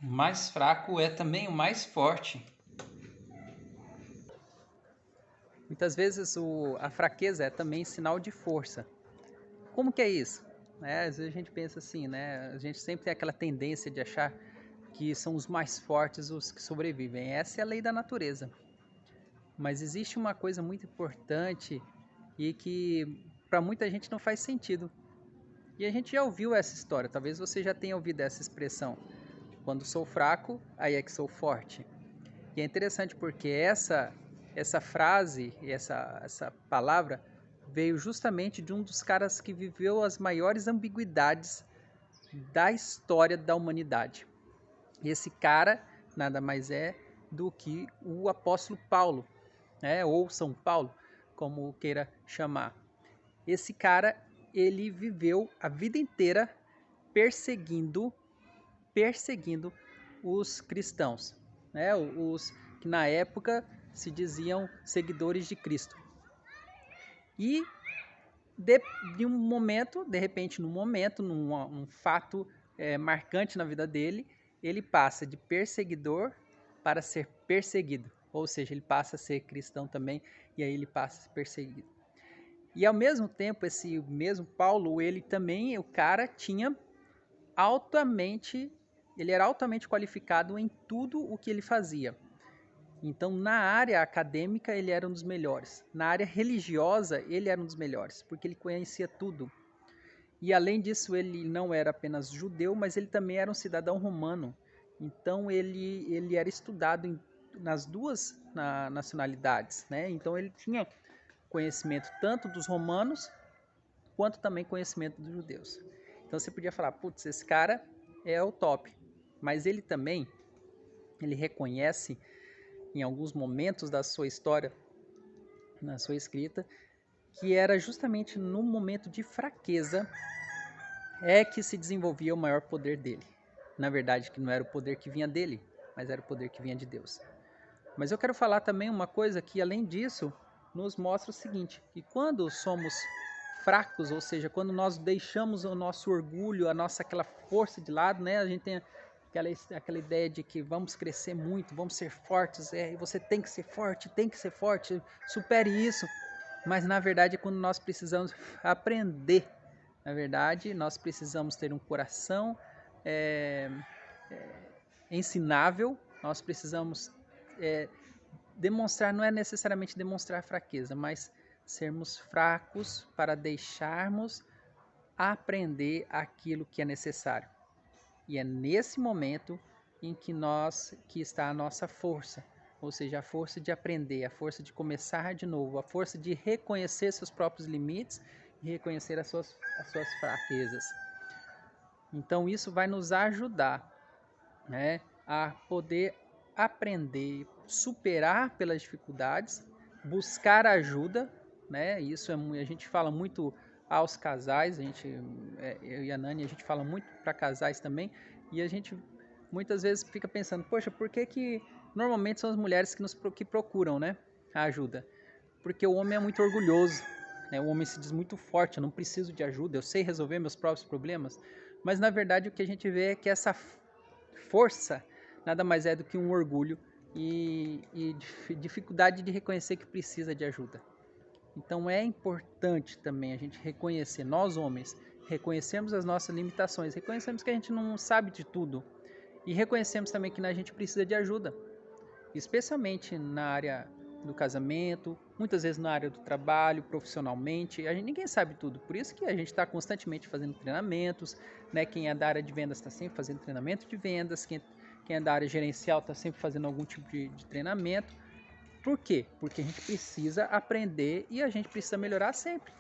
O mais fraco é também o mais forte. Muitas vezes a fraqueza é também sinal de força. Como que é isso? Às vezes a gente pensa assim, né? A gente sempre tem aquela tendência de achar que são os mais fortes os que sobrevivem. Essa é a lei da natureza. Mas existe uma coisa muito importante e que para muita gente não faz sentido. E a gente já ouviu essa história, talvez você já tenha ouvido essa expressão. Quando sou fraco, aí é que sou forte. E é interessante porque essa frase, essa palavra, veio justamente de um dos caras que viveu as maiores ambiguidades da história da humanidade. E esse cara nada mais é do que o apóstolo Paulo, né? Ou São Paulo, como queira chamar. Esse cara, ele viveu a vida inteira perseguindo os cristãos, né? Os que na época se diziam seguidores de Cristo. E de um momento, de repente, num fato marcante na vida dele, ele passa de perseguidor para ser perseguido. Ou seja, ele passa a ser cristão também, e aí ele passa a ser perseguido. E ao mesmo tempo, esse mesmo Paulo, ele também, o cara tinha ele era altamente qualificado em tudo o que ele fazia. Então, na área acadêmica, ele era um dos melhores. Na área religiosa, ele era um dos melhores, porque ele conhecia tudo. E além disso, ele não era apenas judeu, mas ele também era um cidadão romano. Então, ele era estudado nas duas nacionalidades, né? Então, ele tinha conhecimento tanto dos romanos, quanto também conhecimento dos judeus. Então, você podia falar, putz, esse cara é o top. Mas ele também, ele reconhece em alguns momentos da sua história, na sua escrita, que era justamente no momento de fraqueza que se desenvolvia o maior poder dele. Na verdade, que não era o poder que vinha dele, mas era o poder que vinha de Deus. Mas eu quero falar também uma coisa que, além disso, nos mostra o seguinte, que quando somos fracos, ou seja, quando nós deixamos o nosso orgulho, aquela força de lado, né? A gente tem aquela ideia de que vamos crescer muito, vamos ser fortes, e você tem que ser forte, supere isso. Mas na verdade, quando nós precisamos aprender, na verdade, nós precisamos ter um coração ensinável, nós precisamos demonstrar, não é necessariamente demonstrar fraqueza, mas sermos fracos para deixarmos aprender aquilo que é necessário. E é nesse momento em que está a nossa força, ou seja, a força de aprender, a força de começar de novo, a força de reconhecer seus próprios limites e reconhecer as suas fraquezas. Então isso vai nos ajudar, né, a poder aprender, superar pelas dificuldades, buscar ajuda, né? Isso a gente fala muito aos casais, eu e a Nani, a gente fala muito para casais também, e a gente muitas vezes fica pensando, poxa, por que normalmente são as mulheres que procuram, né, a ajuda? Porque o homem é muito orgulhoso, né? O homem se diz muito forte, eu não preciso de ajuda, eu sei resolver meus próprios problemas, mas na verdade o que a gente vê é que essa força nada mais é do que um orgulho e dificuldade de reconhecer que precisa de ajuda. Então é importante também a gente reconhecer, nós homens, reconhecemos as nossas limitações, reconhecemos que a gente não sabe de tudo e reconhecemos também que a gente precisa de ajuda, especialmente na área do casamento, muitas vezes na área do trabalho, profissionalmente, ninguém sabe tudo, por isso que a gente está constantemente fazendo treinamentos, né? Quem é da área de vendas está sempre fazendo treinamento de vendas, quem é da área gerencial está sempre fazendo algum tipo de treinamento. Por quê? Porque a gente precisa aprender e a gente precisa melhorar sempre.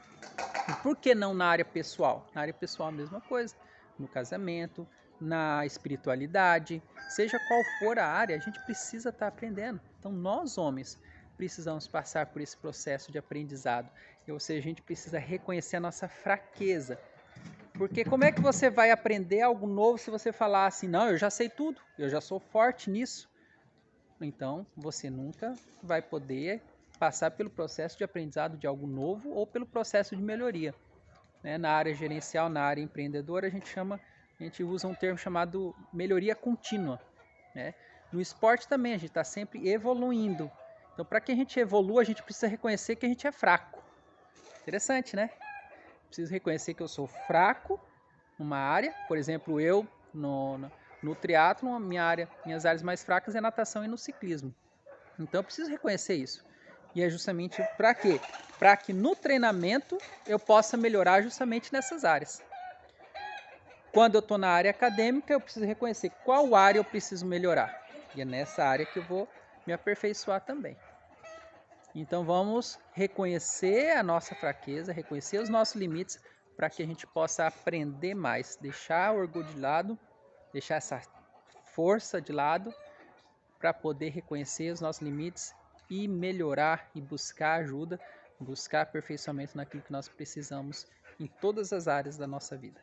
E por que não na área pessoal? Na área pessoal a mesma coisa, no casamento, na espiritualidade, seja qual for a área, a gente precisa estar aprendendo. Então nós homens precisamos passar por esse processo de aprendizado, ou seja, a gente precisa reconhecer a nossa fraqueza. Porque como é que você vai aprender algo novo se você falar assim, não, eu já sei tudo, eu já sou forte nisso? Então você nunca vai poder passar pelo processo de aprendizado de algo novo ou pelo processo de melhoria. Né? Na área gerencial, na área empreendedora, a gente usa um termo chamado melhoria contínua. né? No esporte também, a gente está sempre evoluindo. Então, para que a gente evolua, a gente precisa reconhecer que a gente é fraco. Interessante, né? Preciso reconhecer que eu sou fraco numa área. Por exemplo, eu no triatlon, minhas áreas mais fracas é natação e no ciclismo. Então, eu preciso reconhecer isso. E é justamente para quê? Para que no treinamento eu possa melhorar justamente nessas áreas. Quando eu estou na área acadêmica, eu preciso reconhecer qual área eu preciso melhorar. E é nessa área que eu vou me aperfeiçoar também. Então vamos reconhecer a nossa fraqueza, reconhecer os nossos limites para que a gente possa aprender mais, deixar o orgulho de lado, deixar essa força de lado para poder reconhecer os nossos limites e melhorar e buscar ajuda, buscar aperfeiçoamento naquilo que nós precisamos em todas as áreas da nossa vida.